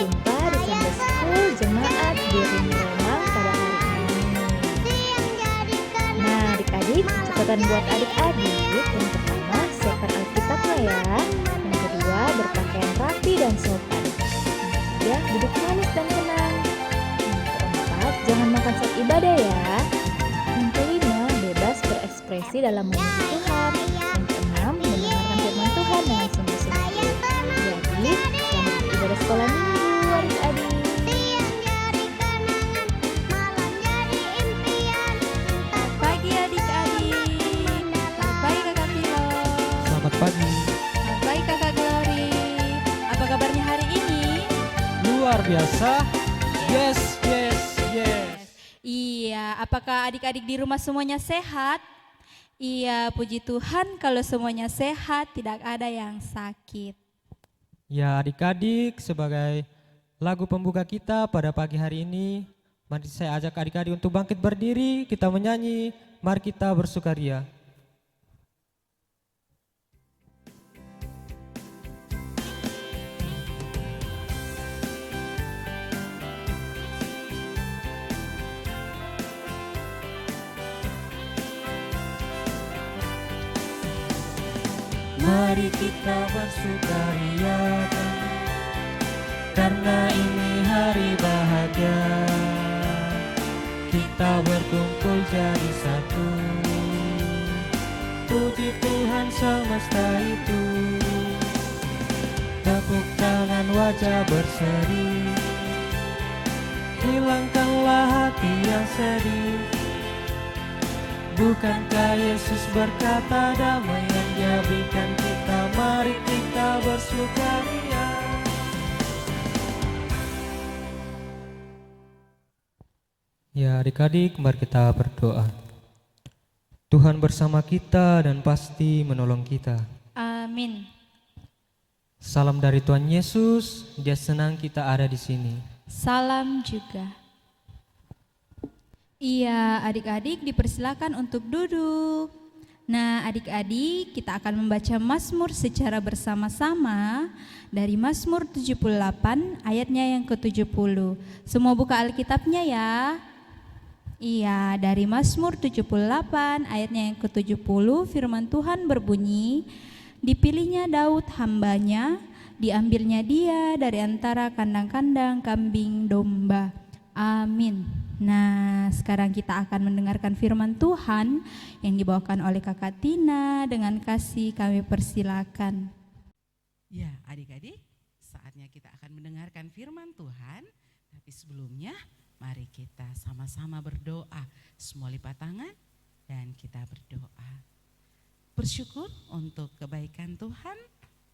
berjumpa di Sunday School Jemaat Biring Remang pada hari ini. Nah, adik-adik, catatan buat adik-adik. Yang pertama, siapkan Alkitabnya ya. Yang kedua, berpakaian rapi dan sopan. Yang ketiga, duduk manis dan tenang. Yang keempat, jangan makan saat ibadah ya. Yang kelima, bebas berekspresi dalam memuji Tuhan. Yang keenam, mendengarkan firman Tuhan dengan sungguh-sungguh. Jadi, selamat ibadah sekolah minggu adik-adik. Pagi adik-adik. Selamat pagi kakak Vilo. Selamat pagi. Selamat pagi kakak Glory. Apa kabarnya hari ini? Luar biasa. Yes, yes, yes. Iya, apakah adik-adik di rumah semuanya sehat? Iya, puji Tuhan kalau semuanya sehat, tidak ada yang sakit. Ya adik-adik, sebagai lagu pembuka kita pada pagi hari ini, mari saya ajak adik-adik untuk bangkit berdiri, kita menyanyi, mari kita bersukaria. Mari kita bersukaria, karena ini hari bahagia. Kita berkumpul jadi satu, puji Tuhan semesta itu. Tepuk tangan wajah berseri, hilangkanlah hati yang sedih. Bukankah Yesus berkata damai yang Dia berikan kita, mari kita bersukaria. Ya adik-adik, mari kita berdoa. Tuhan bersama kita dan pasti menolong kita. Amin. Salam dari Tuhan Yesus, Dia senang kita ada di sini. Salam juga. Iya, adik-adik dipersilakan untuk duduk. Nah, adik-adik, kita akan membaca Mazmur secara bersama-sama dari Mazmur 78 ayatnya yang ke-70. Semua buka Alkitabnya ya. Iya, dari Mazmur 78 ayatnya yang ke-70 firman Tuhan berbunyi, dipilihnya Daud hambanya, diambilnya dia dari antara kandang-kandang kambing domba. Amin. Nah, sekarang kita akan mendengarkan firman Tuhan yang dibawakan oleh Kakak Tina. Dengan kasih kami persilakan. Ya, adik-adik, saatnya kita akan mendengarkan firman Tuhan. Tapi sebelumnya, mari kita sama-sama berdoa. Semua lipat tangan dan kita berdoa. Bersyukur untuk kebaikan Tuhan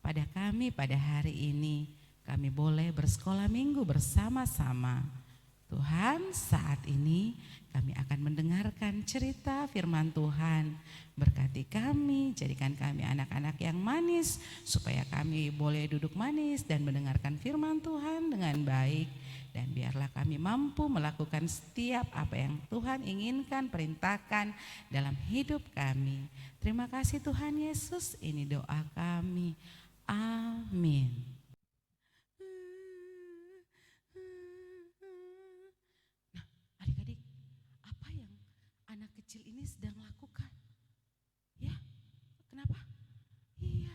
pada kami pada hari ini. Kami boleh bersekolah minggu bersama-sama. Tuhan, saat ini kami akan mendengarkan cerita firman Tuhan. Berkati kami, jadikan kami anak-anak yang manis, supaya kami boleh duduk manis dan mendengarkan firman Tuhan dengan baik. Dan biarlah kami mampu melakukan setiap apa yang Tuhan inginkan, perintahkan dalam hidup kami. Terima kasih Tuhan Yesus, ini doa kami. Amin. Adik-adik, apa yang anak kecil ini sedang lakukan? Ya, kenapa? Iya,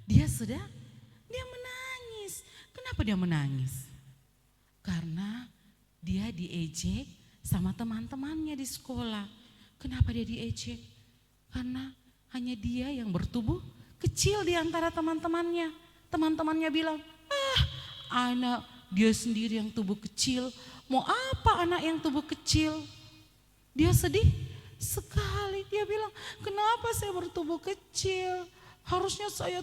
dia menangis. Kenapa dia menangis? Karena dia diejek sama teman-temannya di sekolah. Kenapa dia diejek? Karena hanya dia yang bertubuh kecil di antara teman-temannya. Teman-temannya bilang, anak dia sendiri yang tubuh kecil. Mau apa anak yang tubuh kecil? Dia sedih sekali. Dia bilang, kenapa saya bertubuh kecil? Harusnya saya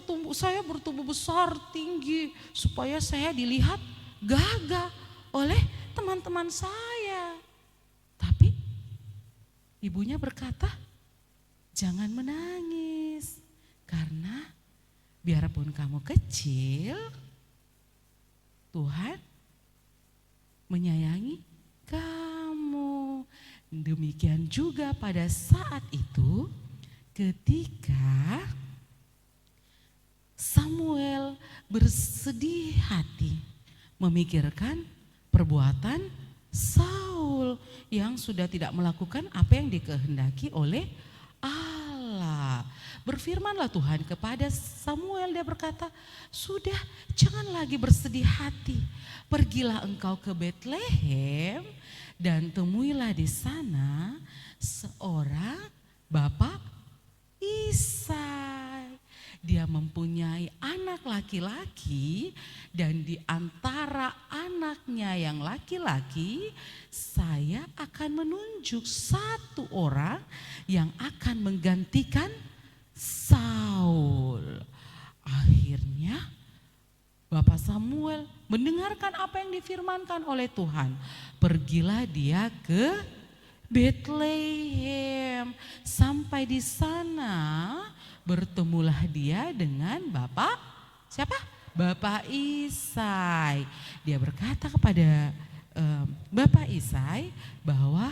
bertubuh besar, tinggi, supaya saya dilihat gagah oleh teman-teman saya. Tapi ibunya berkata, jangan menangis, karena biarpun kamu kecil, Tuhan menyayangi kamu. Demikian juga pada saat itu ketika Samuel bersedih hati memikirkan perbuatan Saul yang sudah tidak melakukan apa yang dikehendaki oleh Allah. Berfirmanlah Tuhan kepada Samuel, dia berkata, sudah jangan lagi bersedih hati. Pergilah engkau ke Betlehem dan temuilah di sana seorang bapak Isai. Dia mempunyai anak laki-laki dan di antara anaknya yang laki-laki saya akan menunjuk satu orang yang akan menggantikan Saul. Akhirnya Bapak Samuel mendengarkan apa yang difirmankan oleh Tuhan. Pergilah dia ke Betlehem. Sampai di sana bertemulah dia dengan Bapak siapa? Bapak Isai. Dia berkata kepada Bapak Isai bahwa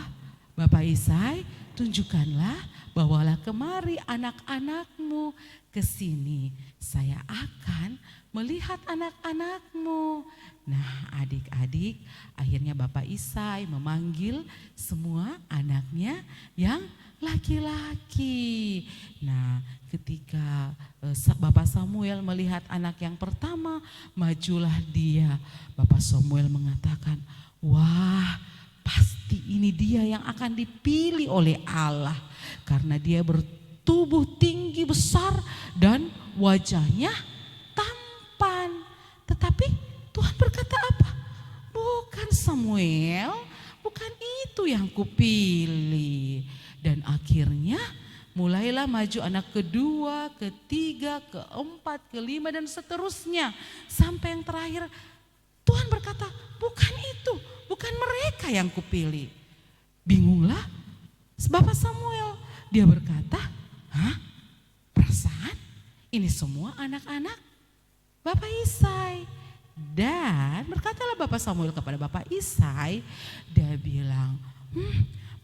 Bapak Isai, tunjukkanlah, bawalah kemari anak-anakmu ke sini. Saya akan melihat anak-anakmu. Nah, adik-adik, akhirnya Bapak Isai memanggil semua anaknya yang laki-laki. Nah, ketika Bapak Samuel melihat anak yang pertama, majulah dia. Bapak Samuel mengatakan, wah, pasti ini dia yang akan dipilih oleh Allah. Karena dia bertubuh tinggi besar dan wajahnya tampan. Tetapi Tuhan berkata apa? Bukan Samuel, bukan itu yang kupilih. Dan akhirnya mulailah maju anak kedua, ketiga, keempat, kelima dan seterusnya. Sampai yang terakhir Tuhan berkata, bukan itu, bukan mereka yang kupilih. Bingunglah Bapak Samuel. Dia berkata, hah? Perasaan ini semua anak-anak Bapak Isai. Dan berkatalah Bapak Samuel kepada Bapak Isai, dia bilang,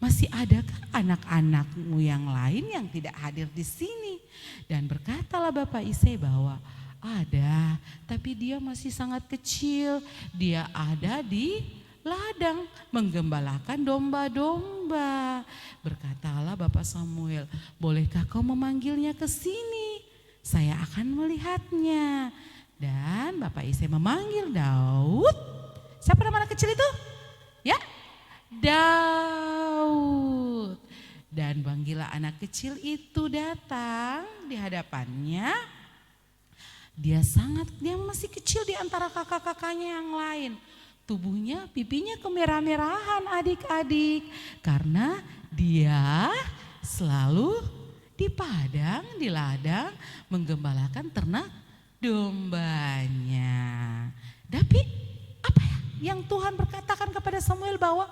masih adakah anak-anakmu yang lain yang tidak hadir di sini? Dan berkatalah Bapak Isai bahwa ada, tapi dia masih sangat kecil. Dia ada di ladang menggembalakan domba-domba. Berkatalah Bapak Samuel, bolehkah kau memanggilnya ke sini? Saya akan melihatnya. Dan Bapak Isai memanggil Daud. Siapa nama anak kecil itu? Ya, Daud. Dan panggillah anak kecil itu datang di hadapannya. Dia masih kecil di antara kakak-kakaknya yang lain. Tubuhnya, pipinya kemerah-merahan adik-adik. Karena dia selalu di padang, di ladang menggembalakan ternak dombanya. Tapi apa ya yang Tuhan berkatakan kepada Samuel bahwa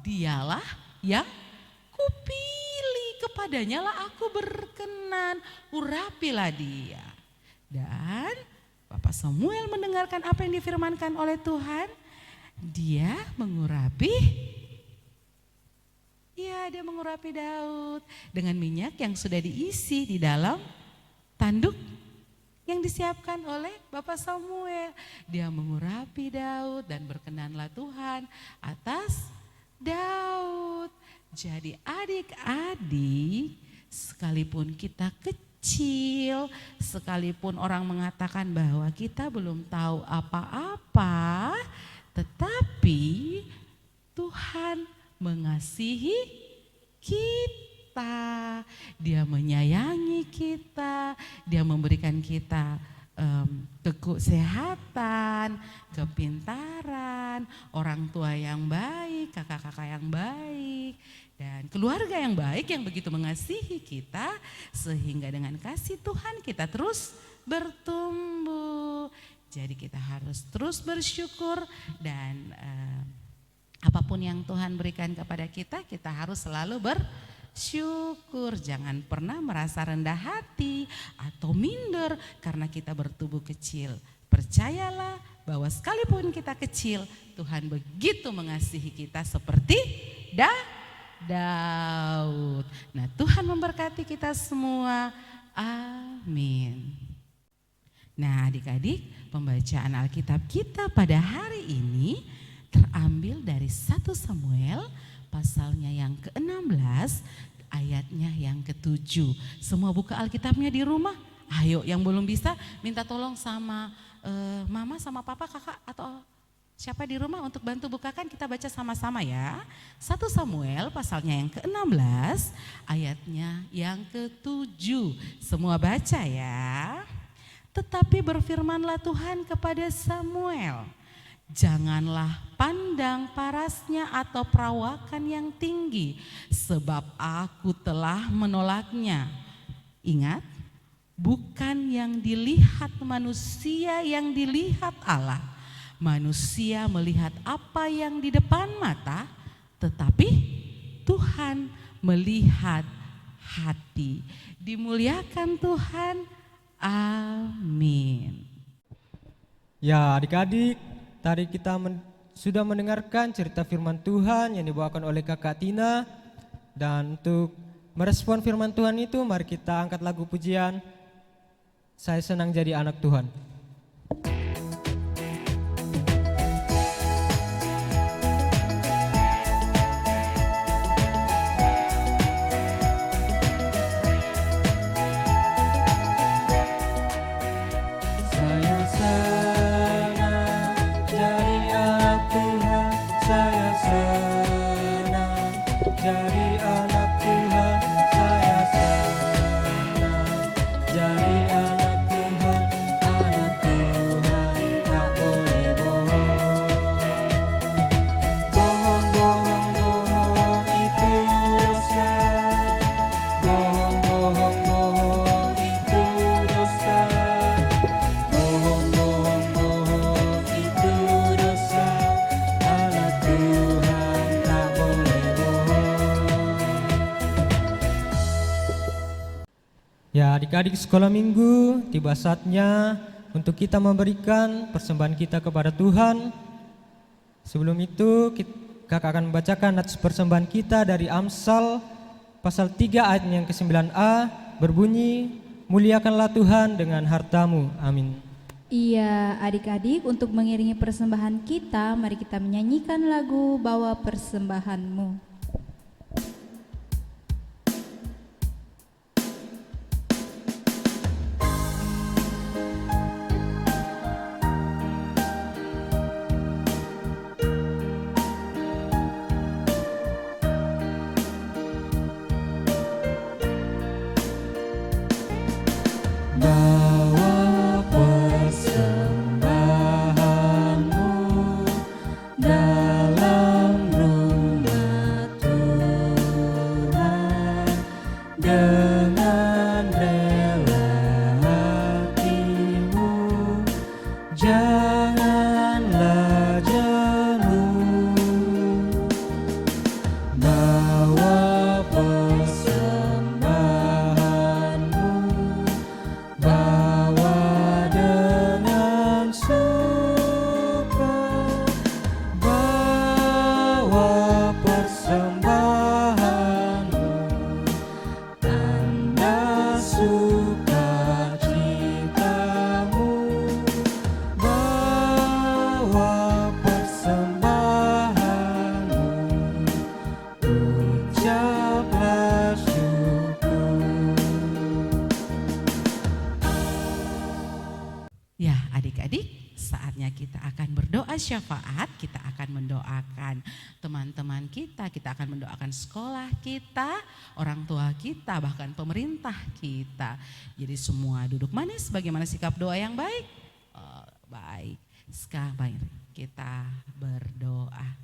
dialah yang kupilih, kepadanya lah aku berkenan, urapilah dia. Dan Bapak Samuel mendengarkan apa yang difirmankan oleh Tuhan. Dia mengurapi Daud dengan minyak yang sudah diisi di dalam tanduk yang disiapkan oleh Bapak Samuel. Dia mengurapi Daud dan berkenanlah Tuhan atas Daud. Jadi adik-adik, sekalipun kita kecil, sekalipun orang mengatakan bahwa kita belum tahu apa-apa, tetapi Tuhan mengasihi kita. Dia menyayangi kita, dia memberikan kita kesehatan, kepintaran, orang tua yang baik, kakak-kakak yang baik, dan keluarga yang baik yang begitu mengasihi kita, sehingga dengan kasih Tuhan kita terus bertumbuh. Jadi kita harus terus bersyukur dan apapun yang Tuhan berikan kepada kita, kita harus selalu bersyukur. Jangan pernah merasa rendah hati atau minder karena kita bertubuh kecil. Percayalah bahwa sekalipun kita kecil, Tuhan begitu mengasihi kita seperti Daud. Nah, Tuhan memberkati kita semua. Amin. Nah, adik-adik, pembacaan Alkitab kita pada hari ini terambil dari 1 Samuel pasalnya yang ke-16 ayatnya yang ke-7. Semua buka Alkitabnya di rumah. Ayo yang belum bisa minta tolong sama mama sama papa, kakak atau siapa di rumah untuk bantu bukakan, kita baca sama-sama ya. 1 Samuel pasalnya yang ke-16 ayatnya yang ke-7. Semua baca ya. Tetapi berfirmanlah Tuhan kepada Samuel, janganlah pandang parasnya atau perawakan yang tinggi, sebab aku telah menolaknya. Ingat, bukan yang dilihat manusia yang dilihat Allah. Manusia melihat apa yang di depan mata, tetapi Tuhan melihat hati. Dimuliakan Tuhan, amin. Ya adik-adik, tadi kita sudah mendengarkan cerita firman Tuhan yang dibawakan oleh Kakak Tina. Dan untuk merespon firman Tuhan itu, mari kita angkat lagu pujian Saya Senang Jadi Anak Tuhan. Ya adik-adik sekolah minggu, tiba saatnya untuk kita memberikan persembahan kita kepada Tuhan. Sebelum itu kakak akan membacakan nats persembahan kita dari Amsal pasal 3 ayat yang ke-9a berbunyi, muliakanlah Tuhan dengan hartamu, amin. Iya adik-adik, untuk mengiringi persembahan kita, mari kita menyanyikan lagu Bawa Persembahanmu. Ya adik-adik, saatnya kita akan berdoa syafaat, kita akan mendoakan teman-teman kita akan mendoakan sekolah kita, orang tua kita, bahkan pemerintah kita. Jadi semua duduk manis, bagaimana sikap doa yang baik? Baik, sekarang kita berdoa.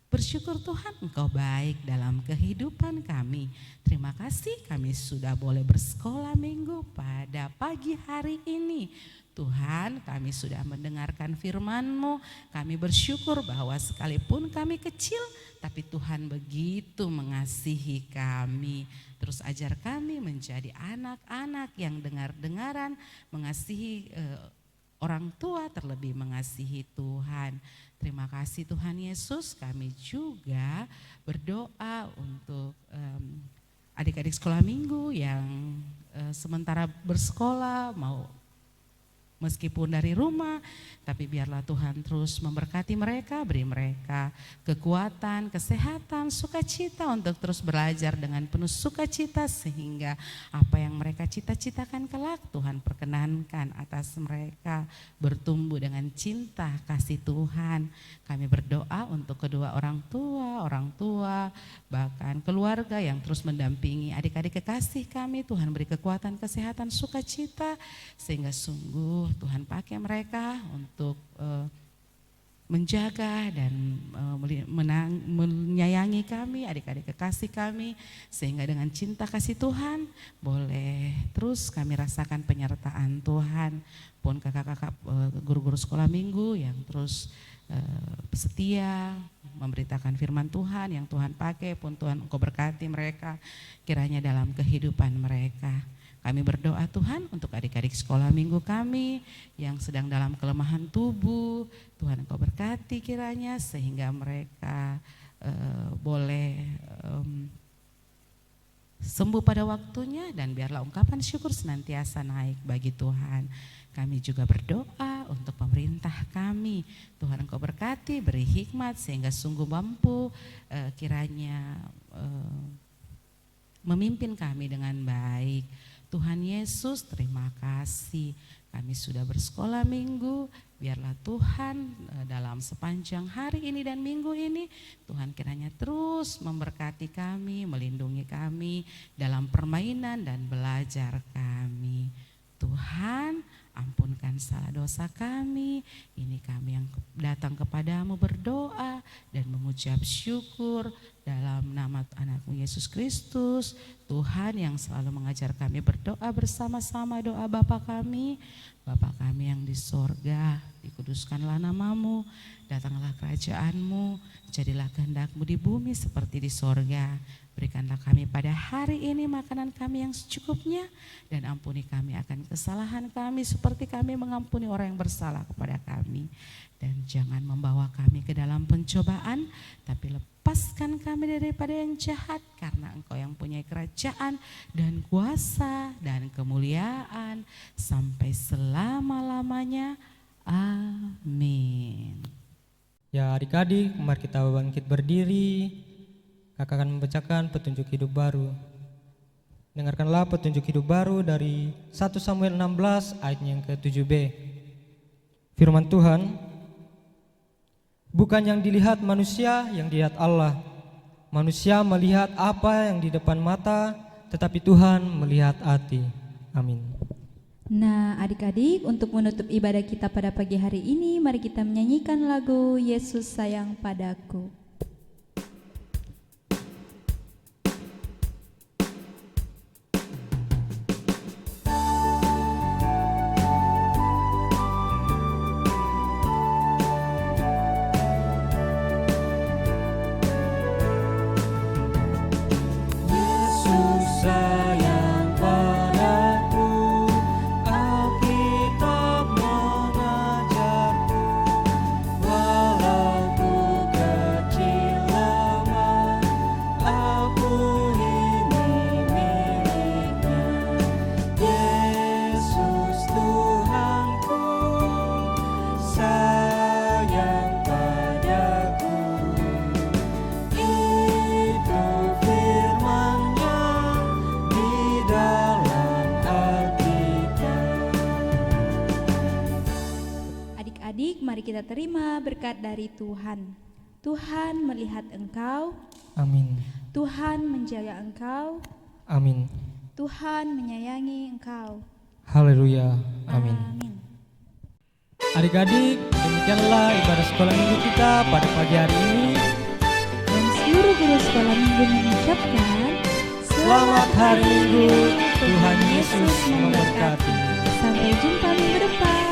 Bersyukur Tuhan Engkau baik dalam kehidupan kami. Terima kasih kami sudah boleh bersekolah minggu pada pagi hari ini. Tuhan, kami sudah mendengarkan firman-Mu. Kami bersyukur bahwa sekalipun kami kecil, tapi Tuhan begitu mengasihi kami. Terus ajar kami menjadi anak-anak yang dengar-dengaran, mengasihi orang tua, terlebih mengasihi Tuhan. Terima kasih Tuhan Yesus. Kami juga berdoa untuk adik-adik sekolah minggu yang sementara bersekolah, mau meskipun dari rumah, tapi biarlah Tuhan terus memberkati mereka, beri mereka kekuatan, kesehatan, sukacita untuk terus belajar dengan penuh sukacita, sehingga apa yang mereka cita-citakan kelak Tuhan perkenankan atas mereka bertumbuh dengan cinta kasih Tuhan. Kami berdoa untuk kedua orang tua, bahkan keluarga yang terus mendampingi adik-adik kekasih kami. Tuhan beri kekuatan, kesehatan, sukacita, sehingga sungguh Tuhan pakai mereka untuk menjaga dan menyayangi kami, adik-adik kekasih kami, sehingga dengan cinta kasih Tuhan boleh terus kami rasakan penyertaan Tuhan. Pun kakak-kakak guru-guru sekolah minggu yang terus setia memberitakan firman Tuhan yang Tuhan pakai, pun Tuhan Engkau berkati mereka kiranya dalam kehidupan mereka. Kami berdoa Tuhan untuk adik-adik sekolah minggu kami yang sedang dalam kelemahan tubuh. Tuhan Engkau berkati kiranya sehingga mereka boleh sembuh pada waktunya, dan biarlah ungkapan syukur senantiasa naik bagi Tuhan. Kami juga berdoa untuk pemerintah kami. Tuhan Engkau berkati, beri hikmat sehingga sungguh mampu kiranya memimpin kami dengan baik. Tuhan Yesus, terima kasih kami sudah bersekolah minggu. Biarlah Tuhan dalam sepanjang hari ini dan minggu ini Tuhan kiranya terus memberkati kami, melindungi kami dalam permainan dan belajar kami. Tuhan, ampunkan salah dosa kami. Ini kami yang datang kepadamu berdoa dan mengucap syukur dalam nama anakmu Yesus Kristus. Tuhan yang selalu mengajar kami berdoa bersama-sama, doa Bapa kami. Bapa kami yang di sorga, dikuduskanlah namamu, datanglah kerajaanmu, jadilah kehendakmu di bumi seperti di sorga. Berikanlah kami pada hari ini makanan kami yang secukupnya, dan ampuni kami akan kesalahan kami seperti kami mengampuni orang yang bersalah kepada kami. Dan jangan membawa kami ke dalam pencobaan, tapi lepaskan kami daripada yang jahat, karena Engkau yang punya kerajaan dan kuasa dan kemuliaan sampai selama-lamanya. Amin. Ya adik-adik, mari kita bangkit berdiri. Kakak akan membacakan petunjuk hidup baru. Dengarkanlah petunjuk hidup baru dari 1 Samuel 16 ayatnya yang ke-7b. Firman Tuhan, bukan yang dilihat manusia yang dilihat Allah. Manusia melihat apa yang di depan mata, tetapi Tuhan melihat hati. Amin. Nah, adik-adik, untuk menutup ibadah kita pada pagi hari ini, mari kita menyanyikan lagu Yesus Sayang Padaku. Mari kita terima berkat dari Tuhan. Tuhan melihat engkau. Amin. Tuhan menjaga engkau. Amin. Tuhan menyayangi engkau. Haleluya. Amin. Amin. Adik-adik, demikianlah ibadah sekolah minggu kita pada pagi hari ini. Dan seluruh guru sekolah minggu mengucapkan Selamat hari Minggu, Tuhan Yesus memberkati. Sampai jumpa minggu depan.